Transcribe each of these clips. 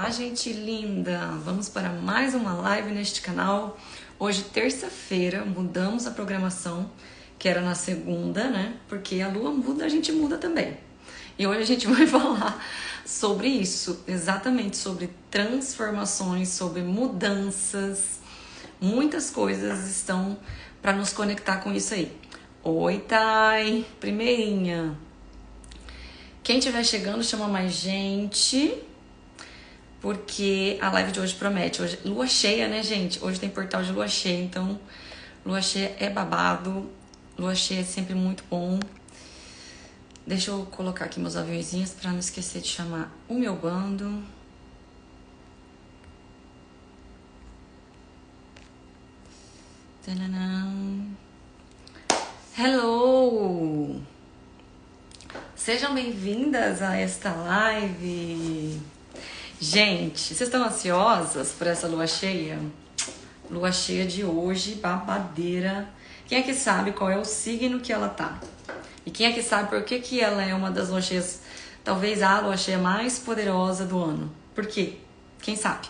Olá, gente linda! Vamos para mais uma live neste canal. Hoje, terça-feira, mudamos a programação, que era na segunda, né? Porque a lua muda, a gente muda também. E hoje a gente vai falar sobre isso, exatamente sobre transformações, sobre mudanças. Muitas coisas estão para nos conectar com isso aí. Oi, Thay! Primeirinha! Quem estiver chegando, chama mais gente, porque a live de hoje promete. Hoje, lua cheia, né, gente? Hoje tem portal de lua cheia, então lua cheia é babado. Lua cheia é sempre muito bom. Deixa eu colocar aqui meus aviãozinhos para não esquecer de chamar o meu bando. Tananã. Hello! Sejam bem-vindas a esta live. Gente, vocês estão ansiosas por essa lua cheia? Lua cheia de hoje, babadeira. Quem é que sabe qual é o signo que ela tá? E quem é que sabe por que ela é uma das luas cheias, talvez a lua cheia mais poderosa do ano? Por quê? Quem sabe?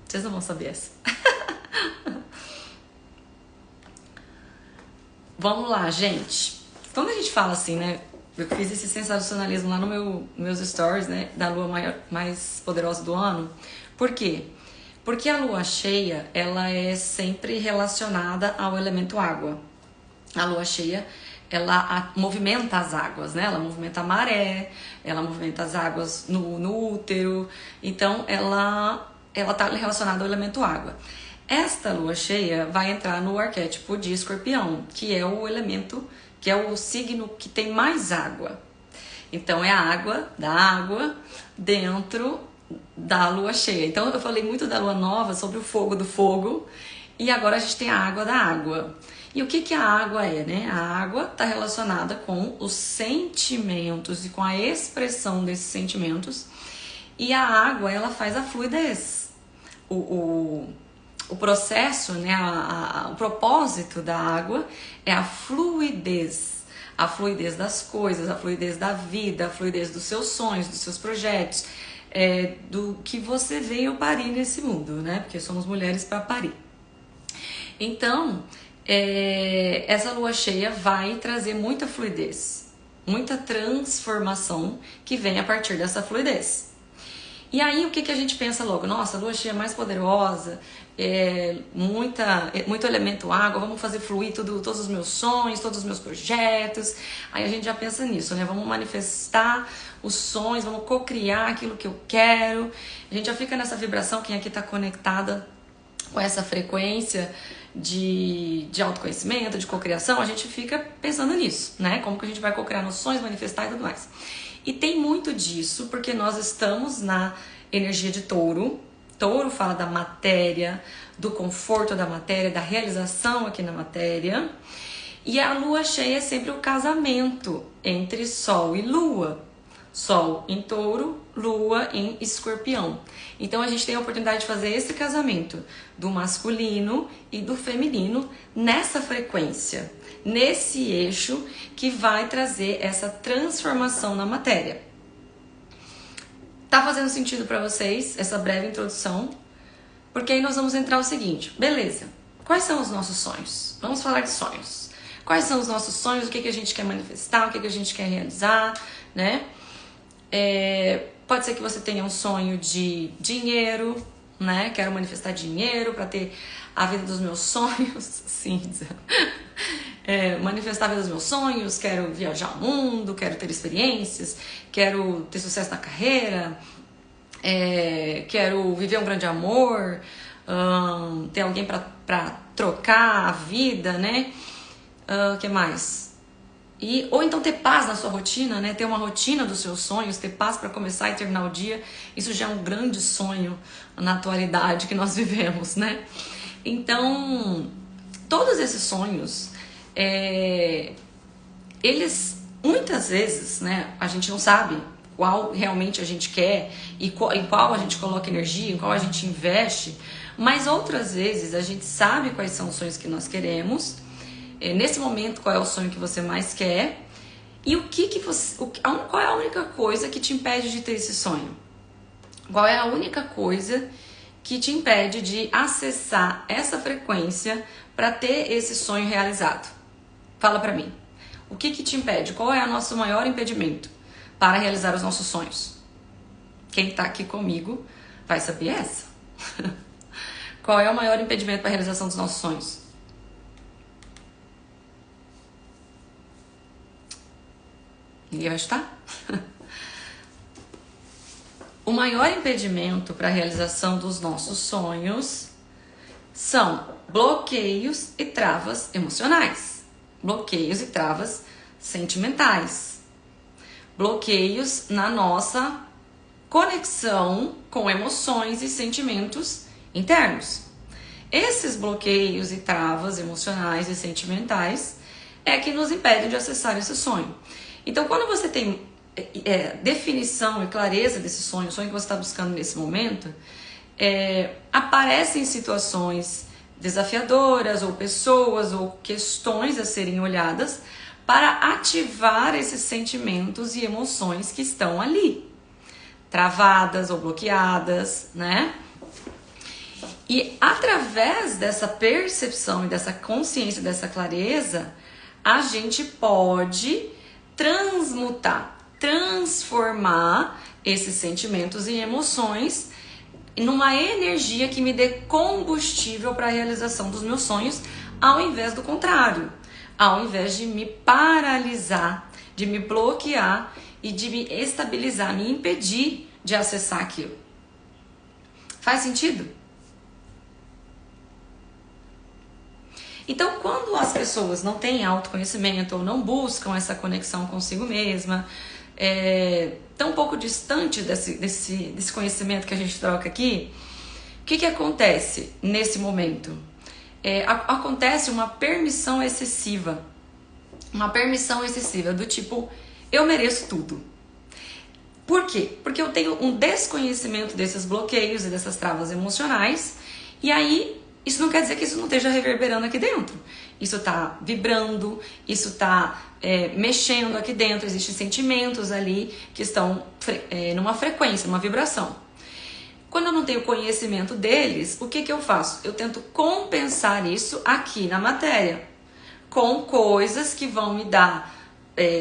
Vocês não vão saber essa. Vamos lá, gente. Quando a gente fala assim, né? Eu fiz esse sensacionalismo lá no meus stories, né? Da lua mais poderosa do ano. Por quê? Porque a lua cheia, ela é sempre relacionada ao elemento água. A lua cheia, ela movimenta as águas, né? Ela movimenta a maré, ela movimenta as águas no útero. Então, ela tá relacionada ao elemento água. Esta lua cheia vai entrar no arquétipo de Escorpião, que é o elemento, que é o signo que tem mais água. Então é a água da água dentro da lua cheia. Então eu falei muito da lua nova sobre o fogo do fogo e agora a gente tem a água da água. E o que a água é, né? A água está relacionada com os sentimentos e com a expressão desses sentimentos. E a água, ela faz a fluidez. O processo, né, o propósito da água é a fluidez das coisas, a fluidez da vida, a fluidez dos seus sonhos, dos seus projetos, do que você veio parir nesse mundo, né, porque somos mulheres para parir. Então, essa lua cheia vai trazer muita fluidez, muita transformação que vem a partir dessa fluidez. E aí, o que a gente pensa logo? Nossa, a lua cheia mais poderosa, muito elemento água, vamos fazer fluir todos os meus sonhos, todos os meus projetos. Aí a gente já pensa nisso, né? Vamos manifestar os sonhos, vamos co-criar aquilo que eu quero. A gente já fica nessa vibração, quem aqui tá conectada com essa frequência de autoconhecimento, de cocriação, a gente fica pensando nisso, né? Como que a gente vai cocriar nos sonhos, manifestar e tudo mais. E tem muito disso, porque nós estamos na energia de touro. Touro fala da matéria, do conforto da matéria, da realização aqui na matéria. E a lua cheia é sempre o casamento entre sol e lua. Sol em touro, lua em escorpião. Então a gente tem a oportunidade de fazer esse casamento do masculino e do feminino nessa frequência, nesse eixo que vai trazer essa transformação na matéria. Tá fazendo sentido para vocês essa breve introdução? Porque aí nós vamos entrar o seguinte, beleza, quais são os nossos sonhos? Vamos falar de sonhos. Quais são os nossos sonhos, o que a gente quer manifestar, o que a gente quer realizar, né? Pode ser que você tenha um sonho de dinheiro, né? Quero manifestar dinheiro para ter a vida dos meus sonhos. Sim, manifestar a vida dos meus sonhos, quero viajar ao mundo, quero ter experiências, quero ter sucesso na carreira, quero viver um grande amor, ter alguém para trocar a vida, né? Que mais? Ou então ter paz na sua rotina, né? Ter uma rotina dos seus sonhos, ter paz para começar e terminar o dia. Isso já é um grande sonho na atualidade que nós vivemos, né? Então, todos esses sonhos, eles, muitas vezes, né? A gente não sabe qual realmente a gente quer e em qual a gente coloca energia, em qual a gente investe. Mas outras vezes a gente sabe quais são os sonhos que nós queremos. Nesse momento, qual é o sonho que você mais quer e qual é a única coisa que te impede de ter esse sonho? Qual é a única coisa que te impede de acessar essa frequência para ter esse sonho realizado? Fala pra mim. O que te impede? Qual é o nosso maior impedimento para realizar os nossos sonhos? Quem tá aqui comigo vai saber essa. Qual é o maior impedimento para a realização dos nossos sonhos? Ninguém vai chutar? O maior impedimento para a realização dos nossos sonhos são bloqueios e travas emocionais, bloqueios e travas sentimentais, bloqueios na nossa conexão com emoções e sentimentos internos. Esses bloqueios e travas emocionais e sentimentais é que nos impedem de acessar esse sonho. Então, quando você tem definição e clareza desse sonho, o sonho que você está buscando nesse momento, aparecem situações desafiadoras ou pessoas ou questões a serem olhadas para ativar esses sentimentos e emoções que estão ali, travadas ou bloqueadas, né? E através dessa percepção e dessa consciência, dessa clareza, a gente pode transmutar, transformar esses sentimentos e emoções numa energia que me dê combustível para a realização dos meus sonhos, ao invés do contrário, ao invés de me paralisar, de me bloquear e de me estabilizar, me impedir de acessar aquilo. Faz sentido? Então, quando as pessoas não têm autoconhecimento ou não buscam essa conexão consigo mesma, tão um pouco distante desse conhecimento que a gente troca aqui, o que acontece nesse momento? Acontece uma permissão excessiva. Uma permissão excessiva do tipo, eu mereço tudo. Por quê? Porque eu tenho um desconhecimento desses bloqueios e dessas travas emocionais, e aí isso não quer dizer que isso não esteja reverberando aqui dentro. Isso está vibrando, isso está mexendo aqui dentro, existem sentimentos ali que estão numa frequência, numa vibração. Quando eu não tenho conhecimento deles, o que eu faço? Eu tento compensar isso aqui na matéria, com coisas que vão me dar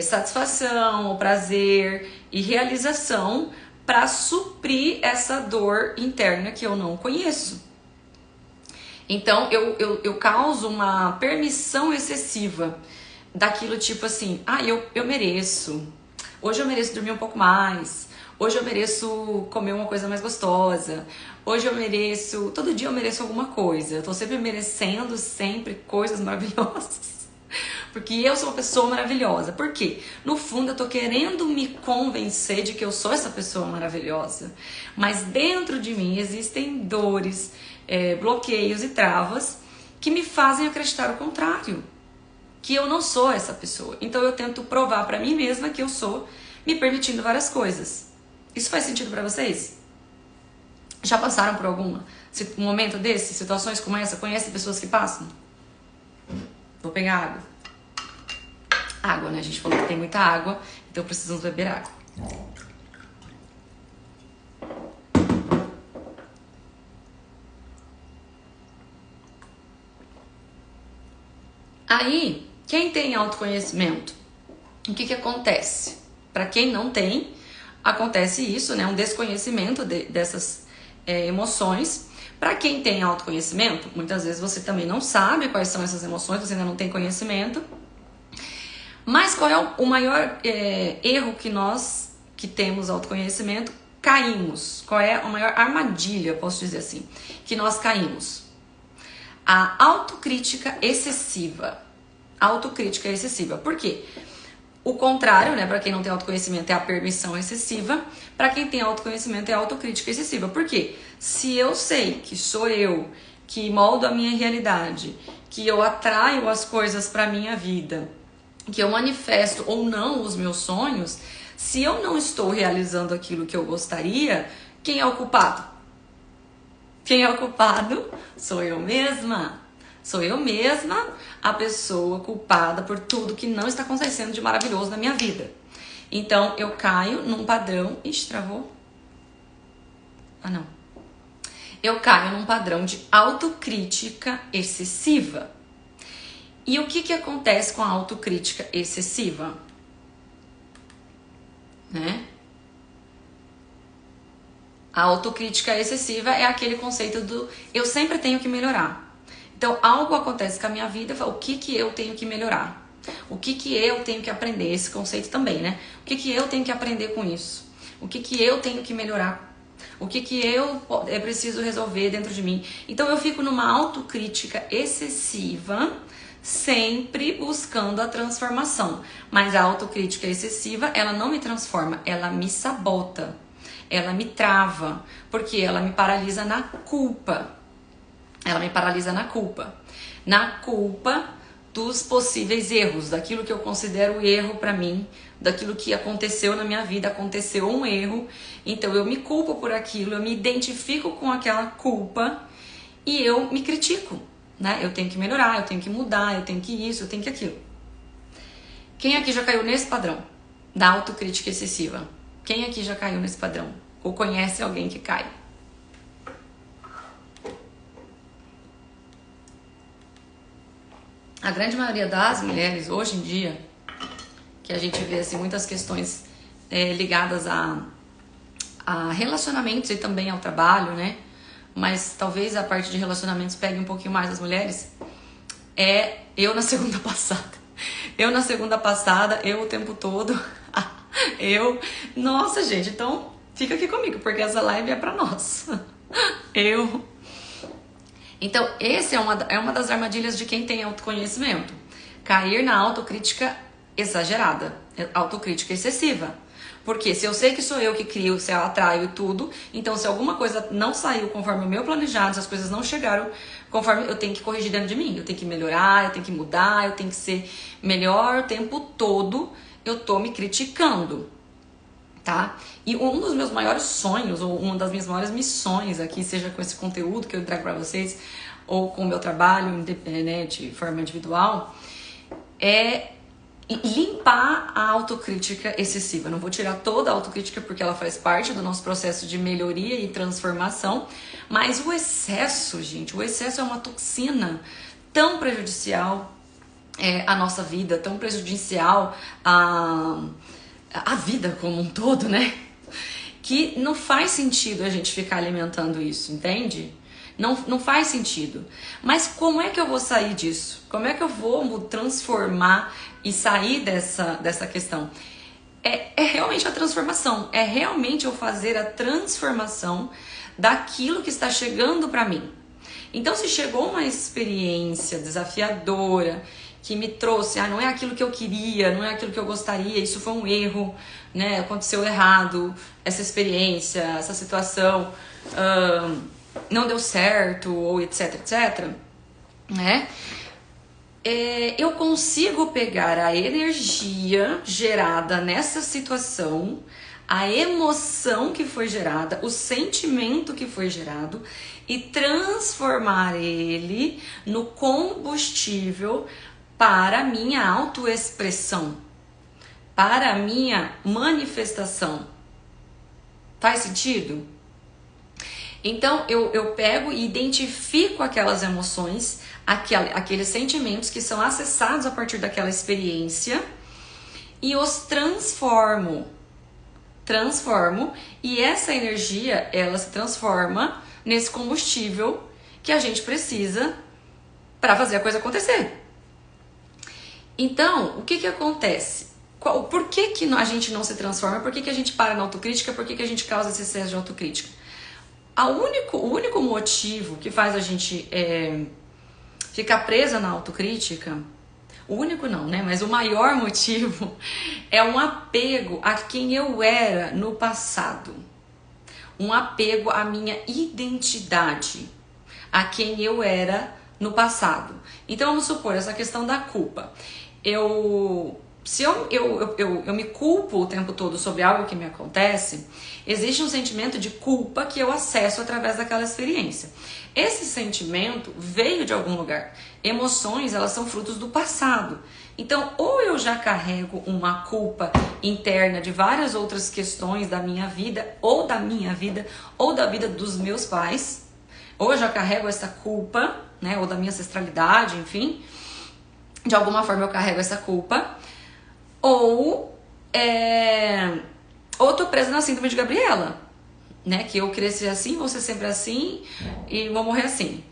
satisfação, prazer e realização para suprir essa dor interna que eu não conheço. Então, eu causo uma permissão excessiva daquilo tipo assim, eu mereço. Hoje eu mereço dormir um pouco mais. Hoje eu mereço comer uma coisa mais gostosa. Hoje eu mereço... Todo dia eu mereço alguma coisa. Eu tô sempre merecendo coisas maravilhosas. Porque eu sou uma pessoa maravilhosa. Por quê? No fundo eu tô querendo me convencer de que eu sou essa pessoa maravilhosa. Mas dentro de mim existem dores, bloqueios e travas que me fazem acreditar o contrário, que eu não sou essa pessoa. Então eu tento provar pra mim mesma que eu sou, me permitindo várias coisas. Isso faz sentido pra vocês? Já passaram por algum momento desse? Situações como essa? Conhecem pessoas que passam? Vou pegar água. Água, né? A gente falou que tem muita água, então precisamos beber água. Aí, quem tem autoconhecimento, o que acontece? Para quem não tem, acontece isso, né? Um desconhecimento dessas emoções. Para quem tem autoconhecimento, muitas vezes você também não sabe quais são essas emoções, você ainda não tem conhecimento. Mas qual é o maior erro que nós, que temos autoconhecimento, caímos? Qual é a maior armadilha, posso dizer assim, que nós caímos? A autocrítica excessiva. Autocrítica excessiva. Por quê? O contrário, né? Para quem não tem autoconhecimento é a permissão excessiva. Para quem tem autoconhecimento é a autocrítica excessiva. Por quê? Se eu sei que sou eu que moldo a minha realidade, que eu atraio as coisas para minha vida, que eu manifesto ou não os meus sonhos, se eu não estou realizando aquilo que eu gostaria, quem é o culpado? Quem é o culpado? Sou eu mesma. Sou eu mesma a pessoa culpada por tudo que não está acontecendo de maravilhoso na minha vida. Então, eu caio num padrão... Ixi, travou. Ah, não. Eu caio num padrão de autocrítica excessiva. E o que acontece com a autocrítica excessiva? Né? A autocrítica excessiva é aquele conceito do eu sempre tenho que melhorar. Então, algo acontece com a minha vida, o que eu tenho que melhorar? O que eu tenho que aprender? Esse conceito também, né? O que eu tenho que aprender com isso? O que eu tenho que melhorar? O que eu preciso resolver dentro de mim? Então, eu fico numa autocrítica excessiva, sempre buscando a transformação. Mas a autocrítica excessiva, ela não me transforma, ela me sabota. Ela me trava, porque ela me paralisa na culpa. Ela me paralisa na culpa. Na culpa dos possíveis erros, daquilo que eu considero erro pra mim, daquilo que aconteceu na minha vida, aconteceu um erro, então eu me culpo por aquilo, eu me identifico com aquela culpa e eu me critico, né? Eu tenho que melhorar, eu tenho que mudar, eu tenho que isso, eu tenho que aquilo. Quem aqui já caiu nesse padrão da autocrítica excessiva? Quem aqui já caiu nesse padrão? Ou conhece alguém que cai? A grande maioria das mulheres, hoje em dia, que a gente vê assim, muitas questões ligadas a relacionamentos e também ao trabalho, né? Mas talvez a parte de relacionamentos pegue um pouquinho mais das mulheres. Eu na segunda passada. Eu o tempo todo. Nossa, gente, então fica aqui comigo, porque essa live é pra nós. Então, essa é uma das armadilhas de quem tem autoconhecimento. Cair na autocrítica exagerada, autocrítica excessiva. Porque se eu sei que sou eu que crio, se eu atraio e tudo, então se alguma coisa não saiu conforme o meu planejado, se as coisas não chegaram conforme, eu tenho que corrigir dentro de mim, eu tenho que melhorar, eu tenho que mudar, eu tenho que ser melhor o tempo todo, eu tô me criticando. Tá? E um dos meus maiores sonhos, ou uma das minhas maiores missões aqui, seja com esse conteúdo que eu trago para vocês, ou com o meu trabalho, né, de forma individual, é limpar a autocrítica excessiva. Não vou tirar toda a autocrítica porque ela faz parte do nosso processo de melhoria e transformação, mas o excesso, gente, o excesso é uma toxina tão prejudicial à nossa vida, tão prejudicial a vida como um todo, né? Que não faz sentido a gente ficar alimentando isso, entende? Não faz sentido. Mas como é que eu vou sair disso? Como é que eu vou transformar e sair dessa questão? É realmente a transformação. É realmente eu fazer a transformação daquilo que está chegando para mim. Então, se chegou uma experiência desafiadora que me trouxe, não é aquilo que eu queria, não é aquilo que eu gostaria, isso foi um erro, né? Aconteceu errado, essa experiência, essa situação não deu certo, ou etc, etc, né? Eu consigo pegar a energia gerada nessa situação, a emoção que foi gerada, o sentimento que foi gerado e transformar ele no combustível para a minha autoexpressão, para a minha manifestação. Faz sentido? Então, eu pego e identifico aquelas emoções, aqueles sentimentos que são acessados a partir daquela experiência e os transformo. E essa energia, ela se transforma nesse combustível que a gente precisa para fazer a coisa acontecer. Então, o que acontece? Por que a gente não se transforma? Por que a gente para na autocrítica? Por que a gente causa esse excesso de autocrítica? O único motivo que faz a gente ficar presa na autocrítica, o único não, né? Mas o maior motivo é um apego a quem eu era no passado. Um apego à minha identidade, a quem eu era no passado. Então, vamos supor, essa questão da culpa. Se eu me culpo o tempo todo sobre algo que me acontece, existe um sentimento de culpa que eu acesso através daquela experiência. Esse sentimento veio de algum lugar. Emoções, elas são frutos do passado. Então, ou eu já carrego uma culpa interna de várias outras questões da minha vida, ou da vida dos meus pais, ou eu já carrego essa culpa, né, ou da minha ancestralidade, enfim, de alguma forma eu carrego essa culpa, ou eu tô presa na síndrome de Gabriela, né, que eu cresci assim, vou ser sempre assim e vou morrer assim.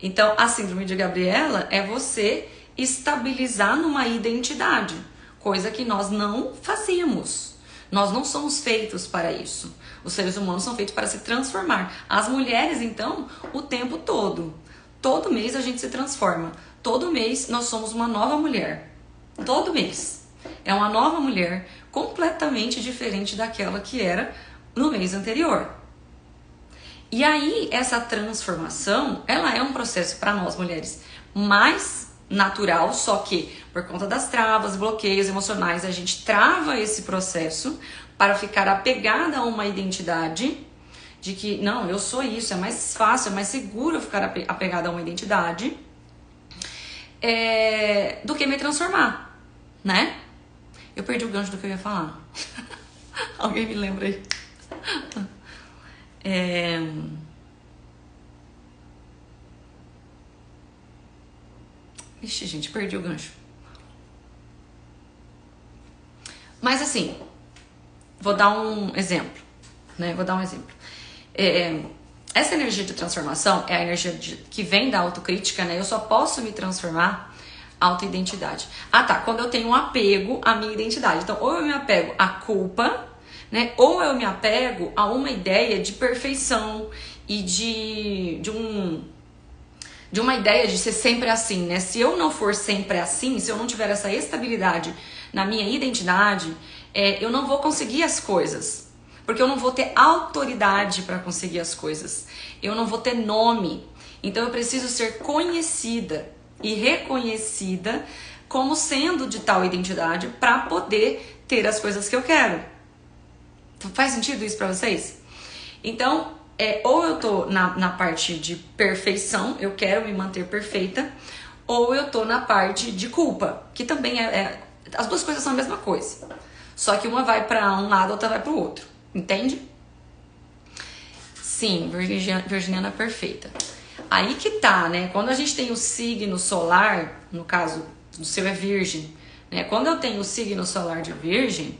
Então, a síndrome de Gabriela é você estabilizar numa identidade, coisa que nós não fazíamos. Nós não somos feitos para isso. Os seres humanos são feitos para se transformar. As mulheres, então, o tempo todo. Todo mês a gente se transforma. Todo mês nós somos uma nova mulher. Todo mês. É uma nova mulher completamente diferente daquela que era no mês anterior. E aí, essa transformação, ela é um processo para nós mulheres mais natural, só que por conta das travas, bloqueios emocionais, a gente trava esse processo para ficar apegada a uma identidade de que, não, eu sou isso, é mais fácil, é mais seguro eu ficar apegada a uma identidade do que me transformar, né? Eu perdi o gancho do que eu ia falar. Alguém me lembra aí? Ixi, gente, perdi o gancho. Mas assim, vou dar um exemplo, né? Essa energia de transformação é a energia que vem da autocrítica, né? Eu só posso me transformar autoidentidade. Ah, tá. Quando eu tenho um apego à minha identidade. Então, ou eu me apego à culpa, né? Ou eu me apego a uma ideia de perfeição e de uma ideia de ser sempre assim, né? Se eu não for sempre assim, se eu não tiver essa estabilidade na minha identidade, eu não vou conseguir as coisas. Porque eu não vou ter autoridade para conseguir as coisas. Eu não vou ter nome. Então eu preciso ser conhecida e reconhecida como sendo de tal identidade para poder ter as coisas que eu quero. Faz sentido isso para vocês? Então, ou eu tô na parte de perfeição, eu quero me manter perfeita, ou eu tô na parte de culpa, que também as duas coisas são a mesma coisa. Só que uma vai para um lado, a outra vai para o outro. Entende? Sim, virginiana perfeita. Aí que tá, né? Quando a gente tem o signo solar, no caso, o seu é virgem, né? Quando eu tenho o signo solar de virgem,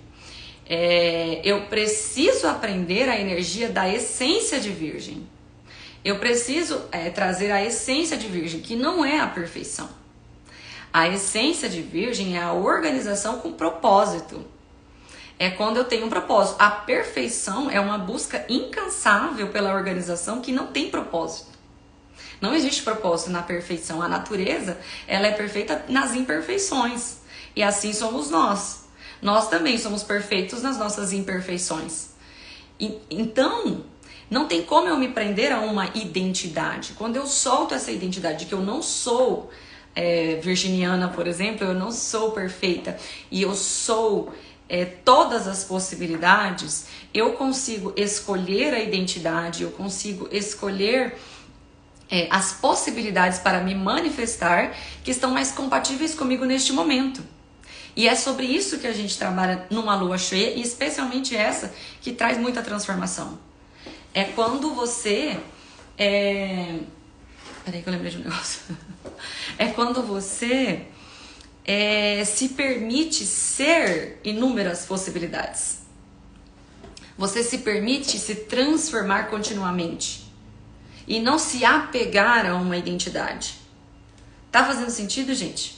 eu preciso aprender a energia da essência de virgem. Eu preciso trazer a essência de virgem, que não é a perfeição. A essência de virgem é a organização com propósito. É quando eu tenho um propósito. A perfeição é uma busca incansável pela organização que não tem propósito. Não existe propósito na perfeição. A natureza, ela é perfeita nas imperfeições. E assim somos nós. Nós também somos perfeitos nas nossas imperfeições. Então, não tem como eu me prender a uma identidade. Quando eu solto essa identidade de que eu não sou virginiana, por exemplo, eu não sou perfeita e eu sou todas as possibilidades, eu consigo escolher a identidade, eu consigo escolher as possibilidades para me manifestar que estão mais compatíveis comigo neste momento. E é sobre isso que a gente trabalha numa lua cheia, e especialmente essa que traz muita transformação. É quando você... Peraí que eu lembrei de um negócio. É quando você se permite ser inúmeras possibilidades. Você se permite se transformar continuamente. E não se apegar a uma identidade. Tá fazendo sentido, gente?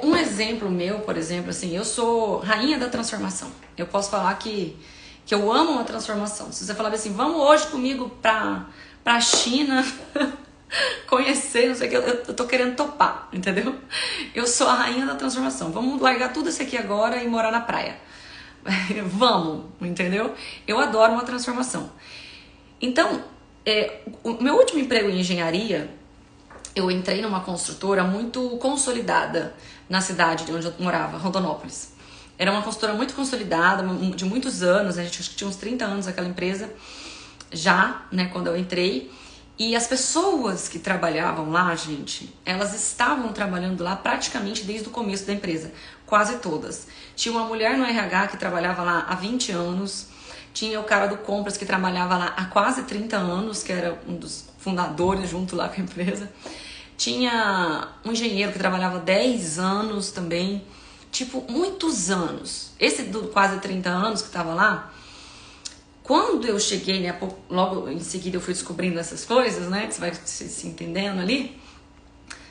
Um exemplo meu, por exemplo, assim, eu sou rainha da transformação. Eu posso falar que eu amo uma transformação. Se você falar assim, vamos hoje comigo pra China conhecer, não sei o que, eu tô querendo topar, entendeu? Eu sou a rainha da transformação. Vamos largar tudo isso aqui agora e morar na praia. Vamos, entendeu? Eu adoro uma transformação. Então, o meu último emprego em engenharia, eu entrei numa construtora muito consolidada na cidade de onde eu morava, Rondonópolis. Era uma construtora muito consolidada, de muitos anos, a gente acho que tinha uns 30 anos aquela empresa, já, né, quando eu entrei. E as pessoas que trabalhavam lá, gente, elas estavam trabalhando lá praticamente desde o começo da empresa, quase todas. Tinha uma mulher no RH que trabalhava lá há 20 anos, tinha o cara do compras que trabalhava lá há quase 30 anos, que era um dos fundadores junto lá com a empresa. Tinha um engenheiro que trabalhava 10 anos também, tipo, muitos anos. Esse do quase 30 anos que estava lá, quando eu cheguei, né, logo em seguida eu fui descobrindo essas coisas, né, que você vai se entendendo ali,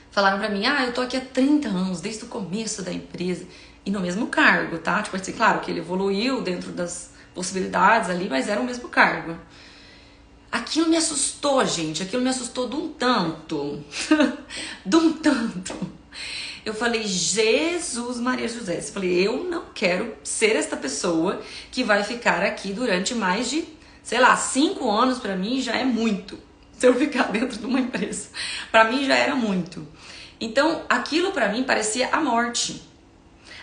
falaram pra mim, eu tô aqui há 30 anos, desde o começo da empresa, e no mesmo cargo, tá? Tipo assim, claro que ele evoluiu dentro das possibilidades ali, mas era o mesmo cargo. Aquilo me assustou, gente, aquilo me assustou de um tanto, de um tanto. Eu falei, Jesus Maria José, eu falei, eu não quero ser esta pessoa que vai ficar aqui durante mais de, sei lá, 5 anos. Pra mim já é muito, se eu ficar dentro de uma empresa. Pra mim já era muito. Então, aquilo pra mim parecia a morte.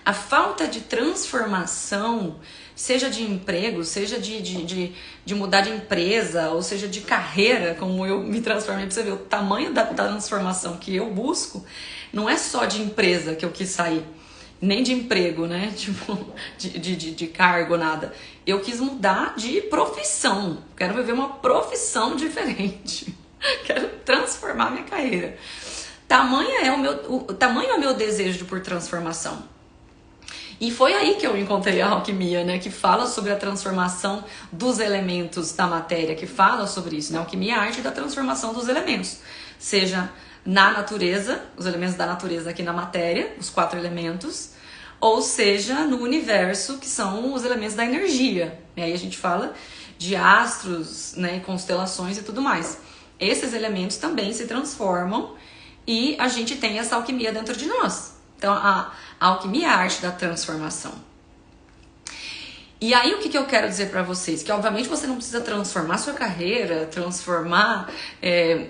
A falta de transformação, seja de emprego, seja de mudar de empresa, ou seja de carreira, como eu me transformei, pra você ver o tamanho da transformação que eu busco, não é só de empresa que eu quis sair, nem de emprego, né? Tipo, de cargo, nada. Eu quis mudar de profissão, quero viver uma profissão diferente, quero transformar minha carreira. Tamanho é o meu desejo por transformação. E foi aí que eu encontrei a alquimia, né? Que fala sobre a transformação dos elementos da matéria, que fala sobre isso, né? A alquimia é a arte da transformação dos elementos. Seja na natureza, os elementos da natureza aqui na matéria, os 4 elementos, ou seja no universo, que são os elementos da energia. E aí a gente fala de astros, né? Constelações e tudo mais. Esses elementos também se transformam e a gente tem essa alquimia dentro de nós. Então, a alquimia é a arte da transformação. E aí, o que eu quero dizer pra vocês? Que, obviamente, você não precisa transformar sua carreira, transformar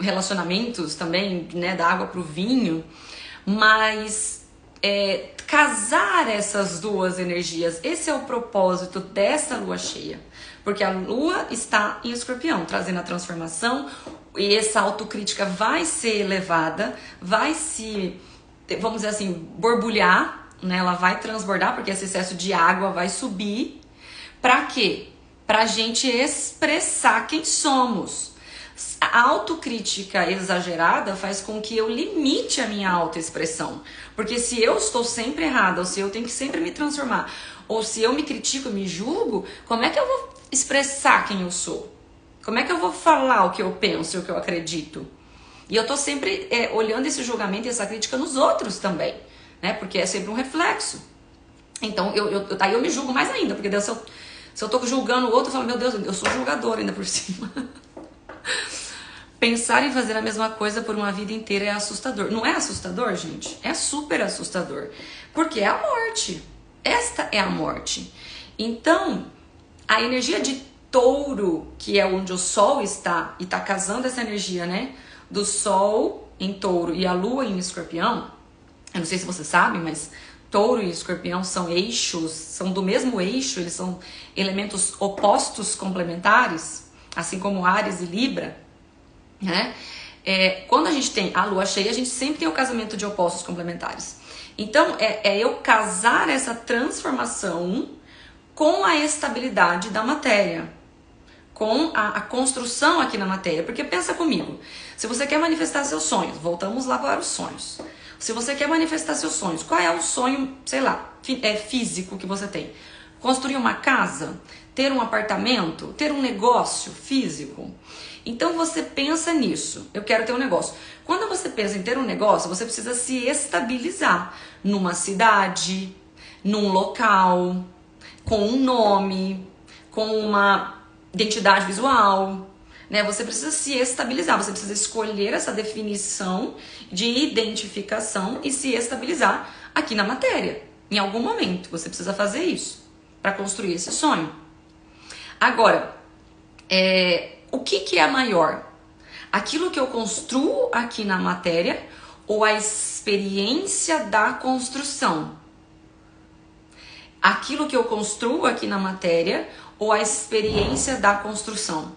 relacionamentos também, né, da água pro vinho, mas casar essas duas energias, esse é o propósito dessa lua cheia. Porque a lua está em Escorpião, trazendo a transformação, e essa autocrítica vai ser elevada, vai se, vamos dizer assim, borbulhar, né? Ela vai transbordar, porque esse excesso de água vai subir. Pra quê? Pra gente expressar quem somos. A autocrítica exagerada faz com que eu limite a minha autoexpressão. Porque se eu estou sempre errada, ou se eu tenho que sempre me transformar, ou se eu me critico, me julgo, como é que eu vou expressar quem eu sou? Como é que eu vou falar o que eu penso e o que eu acredito? E eu tô sempre olhando esse julgamento e essa crítica nos outros também, né? Porque é sempre um reflexo. Então, aí eu me julgo mais ainda, porque Deus, se eu tô julgando o outro, eu falo, meu Deus, eu sou julgadora ainda por cima. Pensar em fazer a mesma coisa por uma vida inteira é assustador. Não é assustador, gente? É super assustador. Porque é a morte. Esta é a morte. Então, a energia de Touro, que é onde o Sol está, e está casando essa energia, né? Do Sol em Touro e a Lua em Escorpião. Eu não sei se vocês sabem, mas Touro e Escorpião são eixos, são do mesmo eixo, eles são elementos opostos complementares, assim como Áries e Libra, né? Quando a gente tem a lua cheia, a gente sempre tem o casamento de opostos complementares. Então, eu casar essa transformação com a estabilidade da matéria, com a construção aqui na matéria. Porque pensa comigo, se você quer manifestar seus sonhos, voltamos lá para os sonhos. Se você quer manifestar seus sonhos, qual é o sonho, sei lá, físico que você tem? Construir uma casa? Ter um apartamento? Ter um negócio físico? Então você pensa nisso, eu quero ter um negócio. Quando você pensa em ter um negócio, você precisa se estabilizar numa cidade, num local, com um nome, com uma identidade visual, né? Você precisa se estabilizar, você precisa escolher essa definição de identificação e se estabilizar aqui na matéria. Em algum momento você precisa fazer isso para construir esse sonho. Agora, o que é maior? Aquilo que eu construo aqui na matéria ou a experiência da construção? Aquilo que eu construo aqui na matéria ou a experiência da construção?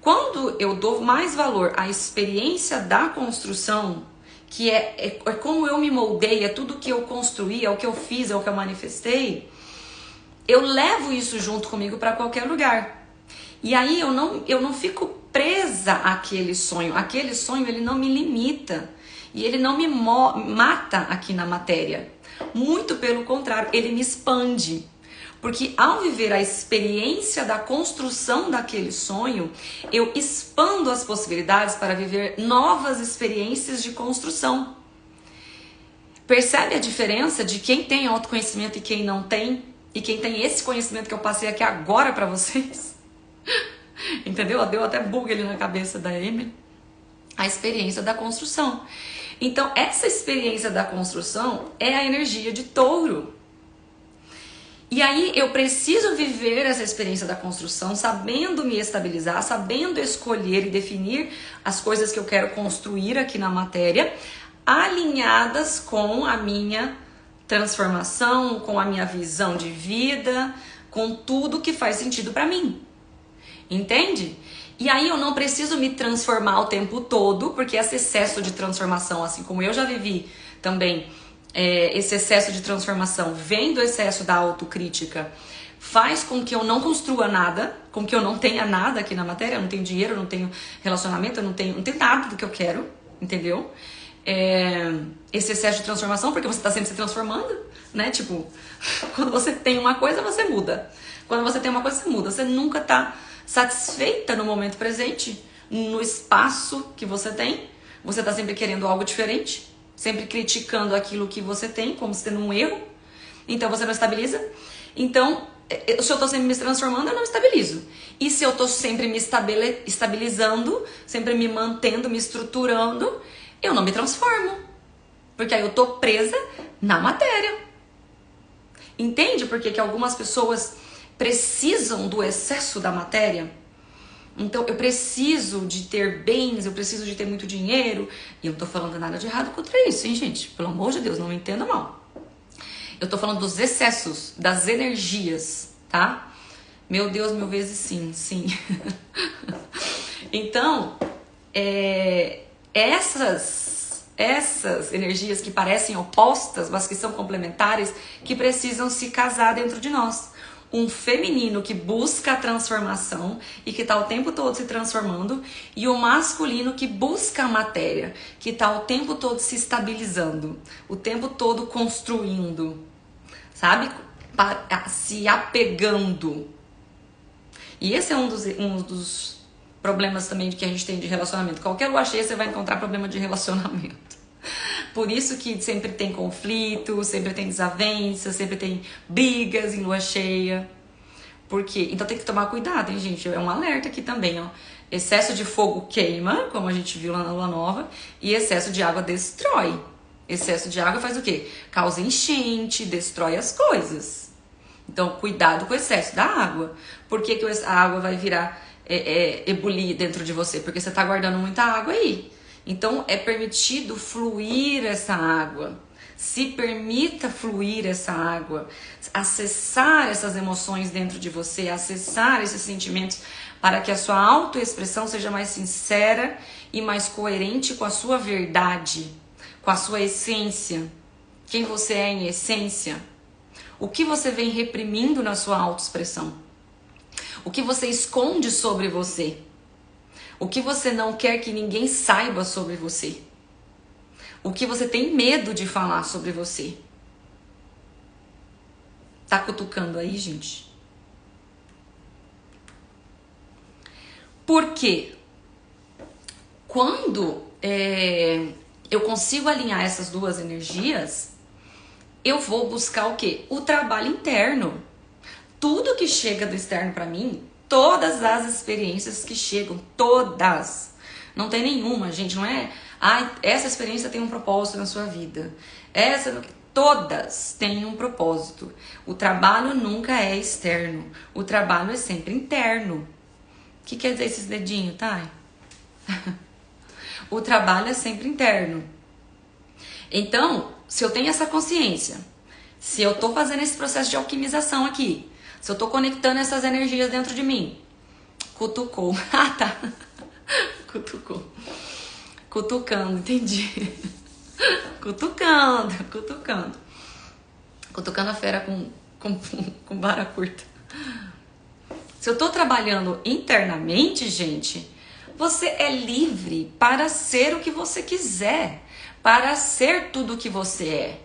Quando eu dou mais valor à experiência da construção, que é como eu me moldei, é tudo que eu construí, é o que eu fiz, é o que eu manifestei, eu levo isso junto comigo para qualquer lugar. E aí eu não fico presa àquele sonho. Aquele sonho, ele não me limita. E ele não me mata aqui na matéria. Muito pelo contrário, ele me expande. Porque ao viver a experiência da construção daquele sonho, eu expando as possibilidades para viver novas experiências de construção. Percebe a diferença de quem tem autoconhecimento e quem não tem? E quem tem esse conhecimento que eu passei aqui agora para vocês? Entendeu? Deu até bug ali na cabeça da Emily. A experiência da construção. Então, essa experiência da construção é a energia de touro. E aí eu preciso viver essa experiência da construção, sabendo me estabilizar, sabendo escolher e definir as coisas que eu quero construir aqui na matéria, alinhadas com a minha transformação, com a minha visão de vida, com tudo que faz sentido para mim. Entende? E aí eu não preciso me transformar o tempo todo, porque esse excesso de transformação, assim como eu já vivi também, esse excesso de transformação vem do excesso da autocrítica, faz com que eu não construa nada, com que eu não tenha nada aqui na matéria, eu não tenho dinheiro, eu não tenho relacionamento, eu não tenho nada do que eu quero, entendeu? Esse excesso de transformação, porque você está sempre se transformando, né? Tipo, quando você tem uma coisa, você muda. Quando você tem uma coisa, você muda. Você nunca está satisfeita no momento presente, no espaço que você tem. Você está sempre querendo algo diferente, sempre criticando aquilo que você tem, como sendo um erro. Então você não estabiliza. Então, se eu estou sempre me transformando, eu não estabilizo. E se eu estou sempre me estabilizando, sempre me mantendo, me estruturando, eu não me transformo. Porque aí eu estou presa na matéria. Entende por que algumas pessoas precisam do excesso da matéria? Então eu preciso de ter bens, eu preciso de ter muito dinheiro. E eu não tô falando nada de errado contra isso, hein, gente? Pelo amor de Deus, não me entenda mal. Eu tô falando dos excessos, das energias, tá? Meu Deus, mil vezes sim, sim. Então, essas energias que parecem opostas, mas que são complementares, que precisam se casar dentro de nós. Um feminino que busca a transformação e que está o tempo todo se transformando, e o masculino que busca a matéria, que está o tempo todo se estabilizando, o tempo todo construindo, sabe? Se apegando. E esse é um dos problemas também que a gente tem de relacionamento. Qualquer lua cheia você vai encontrar problema de relacionamento. Por isso que sempre tem conflito, sempre tem desavenças, sempre tem brigas em lua cheia. Por quê? Então tem que tomar cuidado, hein, gente? É um alerta aqui também, ó. Excesso de fogo queima, como a gente viu lá na lua nova, e excesso de água destrói. Excesso de água faz o quê? Causa enchente, destrói as coisas. Então, cuidado com o excesso da água. Por que a água vai virar ebulir dentro de você? Porque você tá guardando muita água aí. Então, é permitido fluir essa água. Se permita fluir essa água. Acessar essas emoções dentro de você. Acessar esses sentimentos para que a sua autoexpressão seja mais sincera e mais coerente com a sua verdade, com a sua essência. Quem você é em essência. O que você vem reprimindo na sua autoexpressão. O que você esconde sobre você. O que você não quer que ninguém saiba sobre você? O que você tem medo de falar sobre você? Tá cutucando aí, gente? Por quê? Quando eu consigo alinhar essas duas energias, eu vou buscar o quê? O trabalho interno. Tudo que chega do externo pra mim, todas as experiências que chegam, todas. Não tem nenhuma, gente, não é... essa experiência tem um propósito na sua vida. Todas têm um propósito. O trabalho nunca é externo. O trabalho é sempre interno. O que quer dizer esses dedinhos, tá? O trabalho é sempre interno. Então, se eu tenho essa consciência, se eu tô fazendo esse processo de alquimização aqui, se eu tô conectando essas energias dentro de mim, Cutucou. Ah, tá. Cutucou. Cutucando, entendi. Cutucando. Cutucando a fera com vara curta. Se eu tô trabalhando internamente, gente, você é livre para ser o que você quiser, para ser tudo o que você é.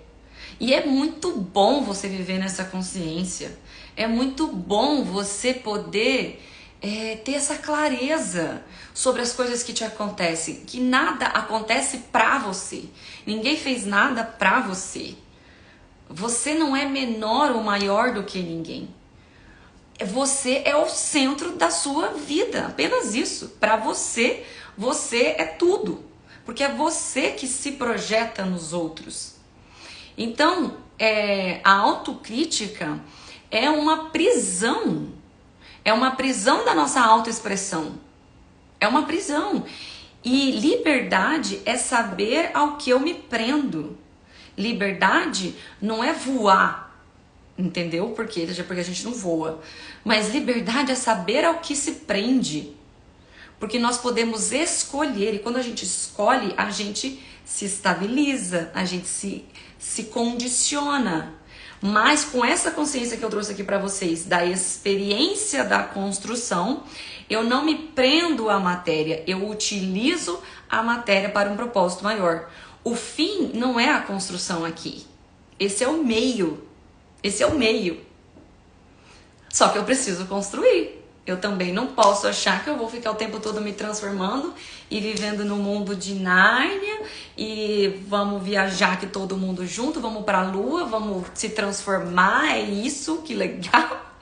E é muito bom você viver nessa consciência. É muito bom você poder ter essa clareza sobre as coisas que te acontecem. Que nada acontece pra você. Ninguém fez nada pra você. Você não é menor ou maior do que ninguém. Você é o centro da sua vida. Apenas isso. Pra você, você é tudo. Porque é você que se projeta nos outros. Então, a autocrítica é uma prisão. É uma prisão da nossa autoexpressão. É uma prisão. E liberdade é saber ao que eu me prendo. Liberdade não é voar, entendeu? Porque a gente não voa. Mas liberdade é saber ao que se prende. Porque nós podemos escolher. E quando a gente escolhe, a gente se estabiliza, a gente se condiciona. Mas com essa consciência que eu trouxe aqui para vocês, da experiência da construção, eu não me prendo à matéria, eu utilizo a matéria para um propósito maior. O fim não é a construção aqui. Esse é o meio. Esse é o meio. Só que eu preciso construir. Eu também não posso achar que eu vou ficar o tempo todo me transformando e vivendo no mundo de Nárnia e vamos viajar aqui todo mundo junto, vamos pra lua, vamos se transformar, é isso, que legal.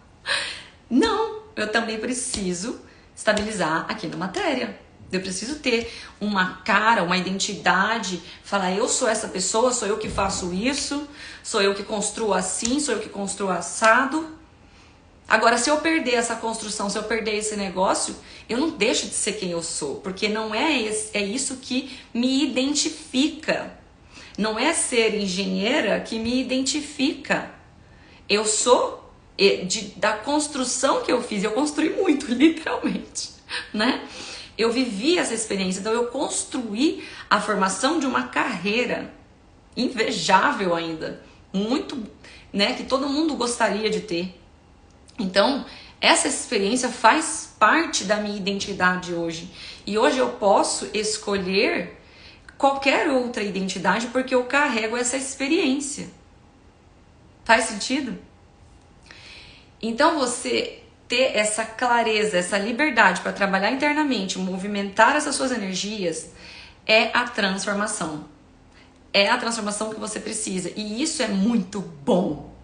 Não, eu também preciso estabilizar aqui na matéria. Eu preciso ter uma cara, uma identidade, falar eu sou essa pessoa, sou eu que faço isso, sou eu que construo assim, sou eu que construo assado. Agora, se eu perder essa construção, se eu perder esse negócio, eu não deixo de ser quem eu sou, porque não é isso que me identifica. Não é ser engenheira que me identifica. Eu sou da construção que eu fiz, eu construí muito, literalmente, né? Eu vivi essa experiência, então eu construí a formação de uma carreira invejável ainda, muito, né, que todo mundo gostaria de ter. Então, essa experiência faz parte da minha identidade hoje. E hoje eu posso escolher qualquer outra identidade porque eu carrego essa experiência. Faz sentido? Então, você ter essa clareza, essa liberdade para trabalhar internamente, movimentar essas suas energias, é a transformação. É a transformação que você precisa. E isso é muito bom.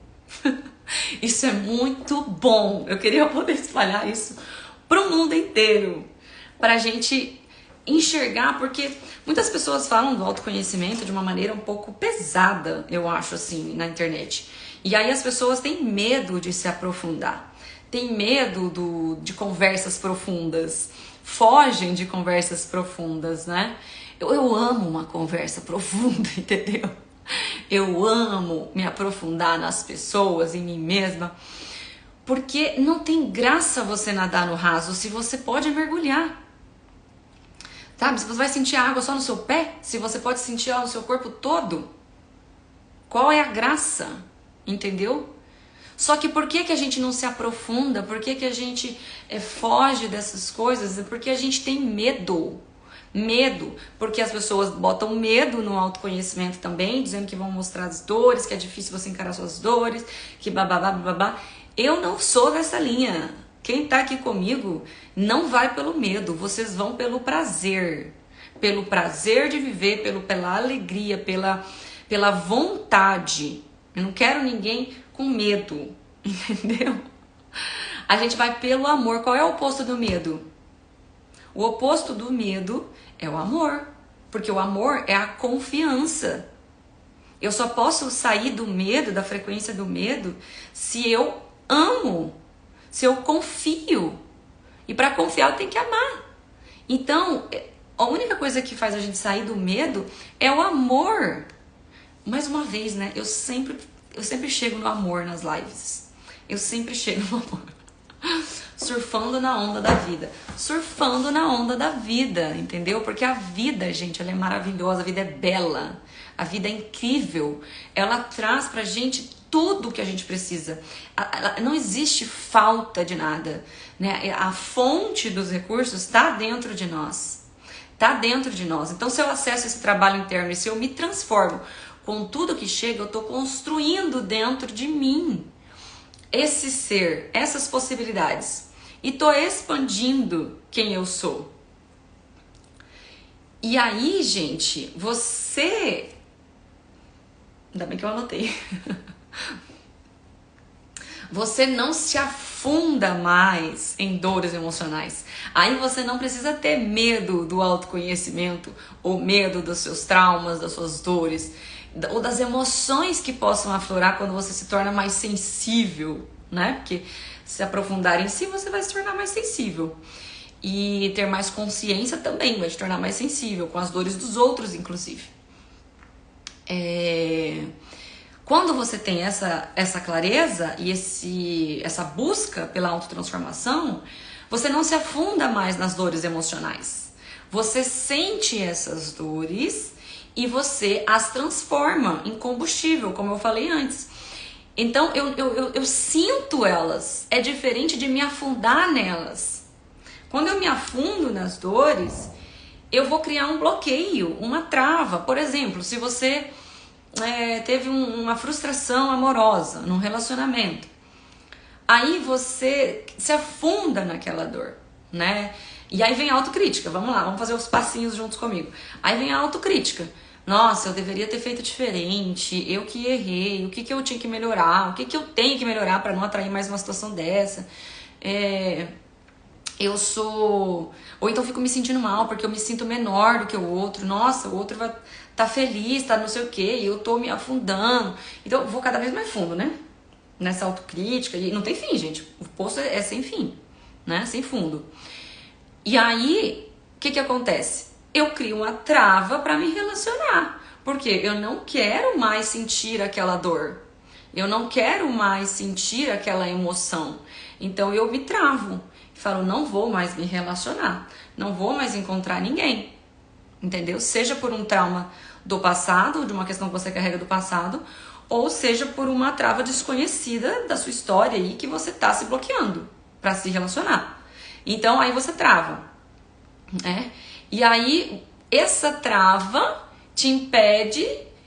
Isso é muito bom. Eu queria poder espalhar isso para o mundo inteiro, para a gente enxergar, porque muitas pessoas falam do autoconhecimento de uma maneira um pouco pesada, eu acho assim, na internet. E aí as pessoas têm medo de se aprofundar, têm medo de conversas profundas, fogem de conversas profundas, né? Eu amo uma conversa profunda, entendeu? Eu amo me aprofundar nas pessoas, em mim mesma, porque não tem graça você nadar no raso se você pode mergulhar. Sabe? Se você vai sentir a água só no seu pé, se você pode sentir ela no seu corpo todo, qual é a graça? Entendeu? Só que por que a gente não se aprofunda? Por que a gente foge dessas coisas? É porque a gente tem medo. Medo, porque as pessoas botam medo no autoconhecimento também, dizendo que vão mostrar as dores, que é difícil você encarar suas dores, que bababá, bababá. Eu não sou dessa linha. Quem tá aqui comigo não vai pelo medo, vocês vão pelo prazer. Pelo prazer de viver, pela alegria, pela vontade. Eu não quero ninguém com medo, entendeu? A gente vai pelo amor. Qual é o oposto do medo? O oposto do medo é o amor, porque o amor é a confiança. Eu só posso sair do medo, da frequência do medo, se eu amo, se eu confio. E para confiar eu tenho que amar. Então, a única coisa que faz a gente sair do medo é o amor. Mais uma vez, né? Eu sempre chego no amor nas lives. Eu sempre chego no amor. surfando na onda da vida. Surfando na onda da vida, entendeu? Porque a vida, gente, ela é maravilhosa, a vida é bela, a vida é incrível. Ela traz pra gente tudo que a gente precisa. Não existe falta de nada, né? A fonte dos recursos está dentro de nós. Está dentro de nós. Então, se eu acesso esse trabalho interno e se eu me transformo com tudo que chega, eu estou construindo dentro de mim esse ser, essas possibilidades. E estou expandindo quem eu sou. E aí, gente, você... Ainda bem que eu anotei. Você não se afunda mais em dores emocionais. Aí você não precisa ter medo do autoconhecimento, ou medo dos seus traumas, das suas dores, ou das emoções que possam aflorar quando você se torna mais sensível, né? Porque se aprofundar em si, você vai se tornar mais sensível. E ter mais consciência também vai te tornar mais sensível, com as dores dos outros, inclusive. Quando você tem essa clareza e essa busca pela autotransformação, você não se afunda mais nas dores emocionais. Você sente essas dores e você as transforma em combustível, como eu falei antes. Então eu sinto elas, é diferente de me afundar nelas. Quando eu me afundo nas dores, eu vou criar um bloqueio, uma trava. Por exemplo, se você teve uma frustração amorosa num relacionamento, aí você se afunda naquela dor, né? E aí vem a autocrítica. Vamos lá, vamos fazer os passinhos juntos comigo. Aí vem a autocrítica. Nossa, eu deveria ter feito diferente, eu que errei, o que eu tinha que melhorar, o que eu tenho que melhorar para não atrair mais uma situação dessa. Eu sou... Ou então fico me sentindo mal porque eu me sinto menor do que o outro. Nossa, o outro tá feliz, tá não sei o quê, e eu tô me afundando. Então eu vou cada vez mais fundo, né? Nessa autocrítica. E não tem fim, gente. O poço é sem fim, né? Sem fundo. E aí, o que acontece? Eu crio uma trava para me relacionar. Porque eu não quero mais sentir aquela dor. Eu não quero mais sentir aquela emoção. Então eu me travo. Falo, não vou mais me relacionar. Não vou mais encontrar ninguém. Entendeu? Seja por um trauma do passado, de uma questão que você carrega do passado, ou seja por uma trava desconhecida da sua história aí que você tá se bloqueando para se relacionar. Então aí você trava, né? E aí essa trava te impede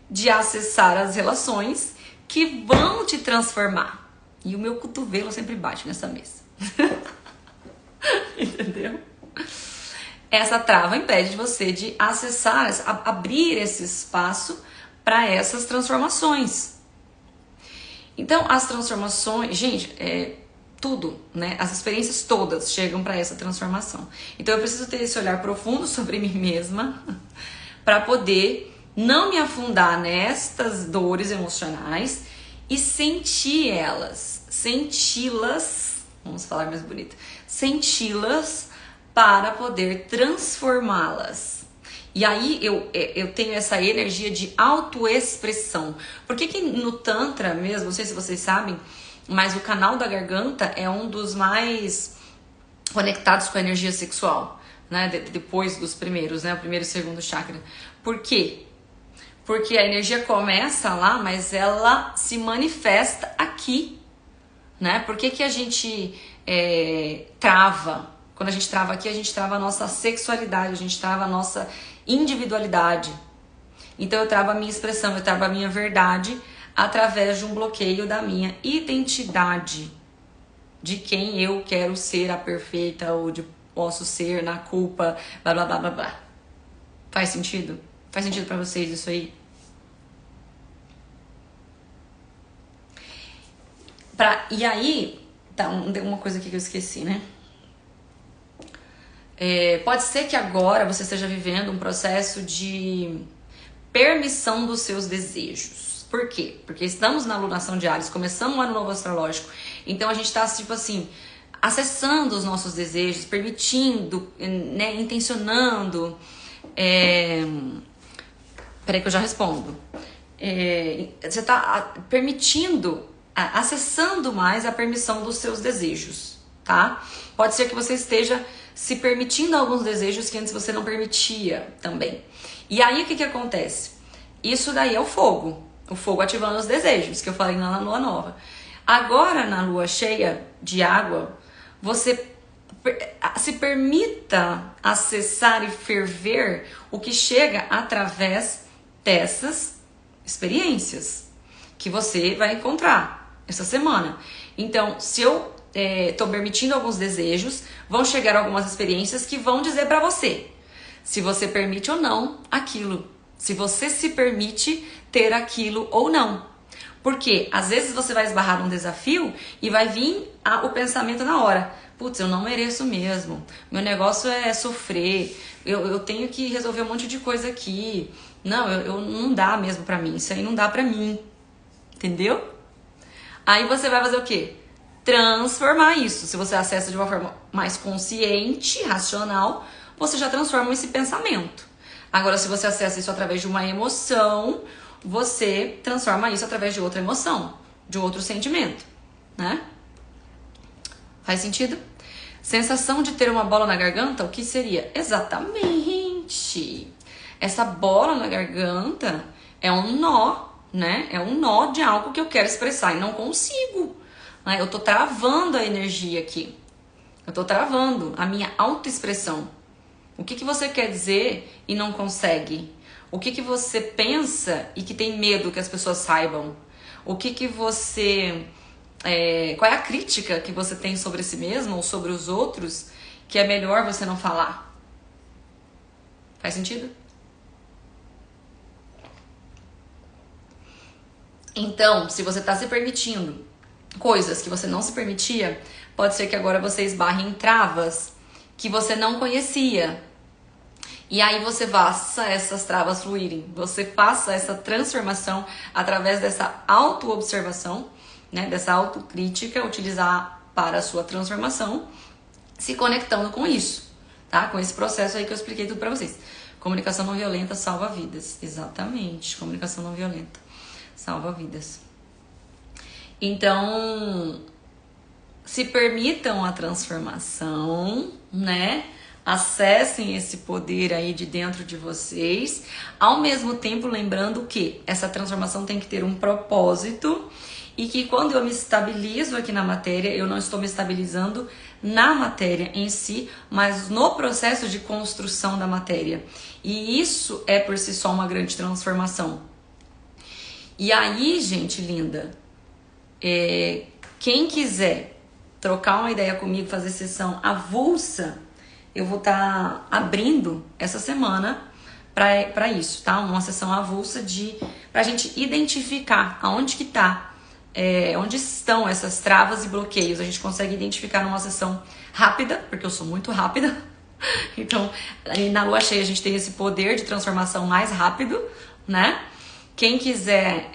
de acessar as relações que vão te transformar. E o meu cotovelo sempre bate nessa mesa. Entendeu? Essa trava impede você de acessar, abrir esse espaço para essas transformações. Então, as transformações, gente, tudo, né? As experiências todas chegam para essa transformação. Então, eu preciso ter esse olhar profundo sobre mim mesma para poder não me afundar nestas dores emocionais e sentir elas, senti-las, vamos falar mais bonito, senti-las para poder transformá-las. E aí eu tenho essa energia de autoexpressão. Por que no Tantra mesmo, não sei se vocês sabem, mas o canal da garganta é um dos mais conectados com a energia sexual, né? Depois dos primeiros, né? O primeiro e o segundo chakra. Por quê? Porque a energia começa lá, mas ela se manifesta aqui, né? Por que a gente trava? Quando a gente trava aqui, a gente trava a nossa sexualidade, a gente trava a nossa individualidade. Então eu travo a minha expressão, eu travo a minha verdade através de um bloqueio da minha identidade, de quem eu quero ser a perfeita ou de posso ser na culpa, blá blá blá blá blá. Faz sentido? Faz sentido pra vocês isso aí? E aí, tá, uma coisa aqui que eu esqueci, né? Pode ser que agora você esteja vivendo um processo de permissão dos seus desejos. Por quê? Porque estamos na alunação de Áries, começamos um ano novo astrológico, então a gente está, tipo assim, acessando os nossos desejos, permitindo, né, intencionando. Peraí que eu já respondo. Você está permitindo, acessando mais a permissão dos seus desejos, tá? Pode ser que você esteja se permitindo alguns desejos que antes você não permitia também. E aí o que acontece? Isso daí é o fogo ativando os desejos, que eu falei na lua nova. Agora, na lua cheia de água, você se permita acessar e ferver o que chega através dessas experiências que você vai encontrar essa semana. Então, se eu tô permitindo alguns desejos, vão chegar algumas experiências que vão dizer pra você se você permite ou não aquilo, se você se permite ter aquilo ou não. Porque às vezes você vai esbarrar num desafio e vai vir o pensamento na hora: putz, eu não mereço mesmo, meu negócio é sofrer, eu tenho que resolver um monte de coisa aqui, não, eu não dá mesmo pra mim, isso aí não dá pra mim, entendeu? Aí você vai fazer o quê? Transformar isso. Se você acessa de uma forma mais consciente, racional, você já transforma esse pensamento. Agora, se você acessa isso através de uma emoção, você transforma isso através de outra emoção, de outro sentimento, né? Faz sentido? Sensação de ter uma bola na garganta, o que seria? Exatamente! Essa bola na garganta é um nó, né? É um nó de algo que eu quero expressar e não consigo. Eu tô travando a energia aqui. Eu tô travando a minha autoexpressão. O que você quer dizer e não consegue? O que você pensa e que tem medo que as pessoas saibam? O que você... qual é a crítica que você tem sobre si mesmo ou sobre os outros que é melhor você não falar? Faz sentido? Então, se você está se permitindo coisas que você não se permitia, pode ser que agora você esbarre em travas que você não conhecia. E aí você faça essas travas fluírem, você faça essa transformação através dessa autoobservação, né, dessa autocrítica, utilizar para a sua transformação, se conectando com isso, tá? Com esse processo aí que eu expliquei tudo pra vocês. Comunicação não violenta salva vidas. Exatamente, comunicação não violenta salva vidas. Então, se permitam a transformação, né? Acessem esse poder aí de dentro de vocês, ao mesmo tempo lembrando que essa transformação tem que ter um propósito e que quando eu me estabilizo aqui na matéria, eu não estou me estabilizando na matéria em si, mas no processo de construção da matéria. E isso é por si só uma grande transformação. E aí, gente linda, quem quiser trocar uma ideia comigo, fazer sessão avulsa, eu vou estar abrindo essa semana para isso, tá? Uma sessão avulsa pra gente identificar aonde que tá, onde estão essas travas e bloqueios. A gente consegue identificar numa sessão rápida, porque eu sou muito rápida. Então, na lua cheia a gente tem esse poder de transformação mais rápido, né? Quem quiser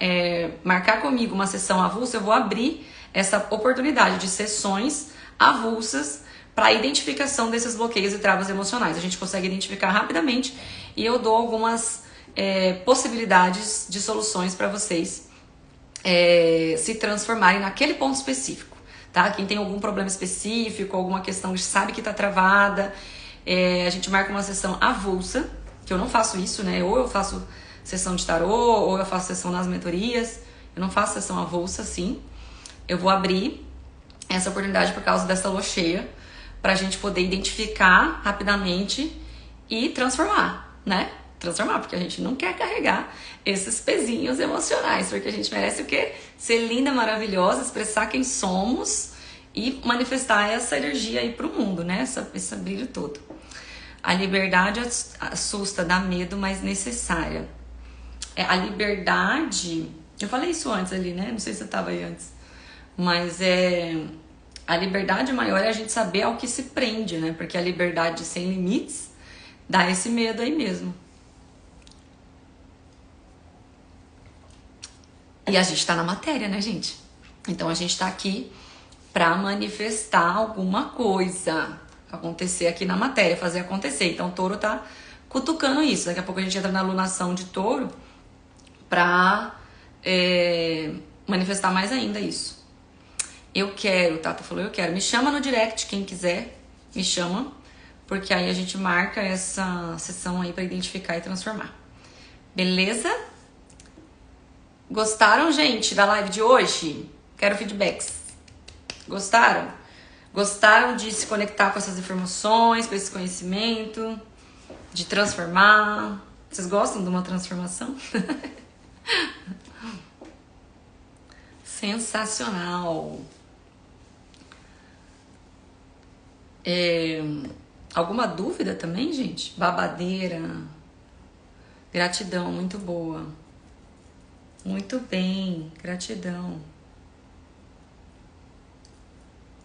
marcar comigo uma sessão avulsa, eu vou abrir essa oportunidade de sessões avulsas para identificação desses bloqueios e travas emocionais. A gente consegue identificar rapidamente e eu dou algumas possibilidades de soluções para vocês se transformarem naquele ponto específico, tá? Quem tem algum problema específico, alguma questão que sabe que tá travada, a gente marca uma sessão avulsa, que eu não faço isso, né? Ou eu faço sessão de tarô, ou eu faço sessão nas mentorias. Eu não faço sessão avulsa, assim. Eu vou abrir essa oportunidade por causa dessa lua cheia, pra gente poder identificar rapidamente e transformar, né? Transformar, porque a gente não quer carregar esses pezinhos emocionais, porque a gente merece o quê? Ser linda, maravilhosa, expressar quem somos e manifestar essa energia aí pro mundo, né? Esse brilho todo. A liberdade assusta, dá medo, mas necessária. A liberdade... Eu falei isso antes ali, né? Não sei se você tava aí antes. Mas a liberdade maior é a gente saber ao que se prende, né? Porque a liberdade sem limites dá esse medo aí mesmo. E a gente tá na matéria, né, gente? Então a gente tá aqui pra manifestar alguma coisa, acontecer aqui na matéria, fazer acontecer. Então o touro tá cutucando isso. Daqui a pouco a gente entra na alunação de touro pra manifestar mais ainda isso. Eu quero, Tata falou, eu quero. Me chama no direct, quem quiser, me chama. Porque aí a gente marca essa sessão aí pra identificar e transformar. Beleza? Gostaram, gente, da live de hoje? Quero feedbacks. Gostaram? Gostaram de se conectar com essas informações, com esse conhecimento? De transformar? Vocês gostam de uma transformação? Sensacional! Alguma dúvida também, gente? Babadeira. Gratidão, muito boa. Muito bem, gratidão.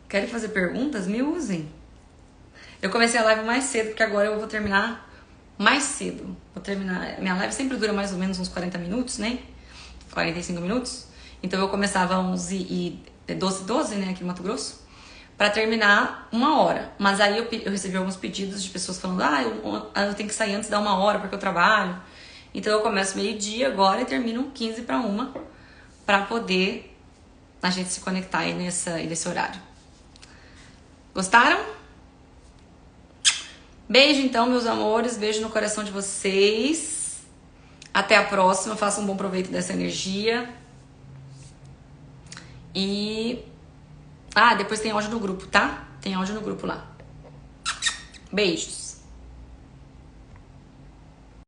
Querem fazer perguntas? Me usem. Eu comecei a live mais cedo, porque agora eu vou terminar mais cedo. Vou terminar. Minha live sempre dura mais ou menos uns 40 minutos, né? 45 minutos. Então eu começava às 11h12, né? Aqui no Mato Grosso. Pra terminar 1h. Mas aí eu recebi alguns pedidos de pessoas falando: eu tenho que sair antes da 1h porque eu trabalho. Então eu começo meio-dia agora e termino 1h15 pra poder a gente se conectar aí nesse horário. Gostaram? Beijo então, meus amores. Beijo no coração de vocês. Até a próxima. Façam um bom proveito dessa energia. E... depois tem áudio no grupo, tá? Tem áudio no grupo lá. Beijos.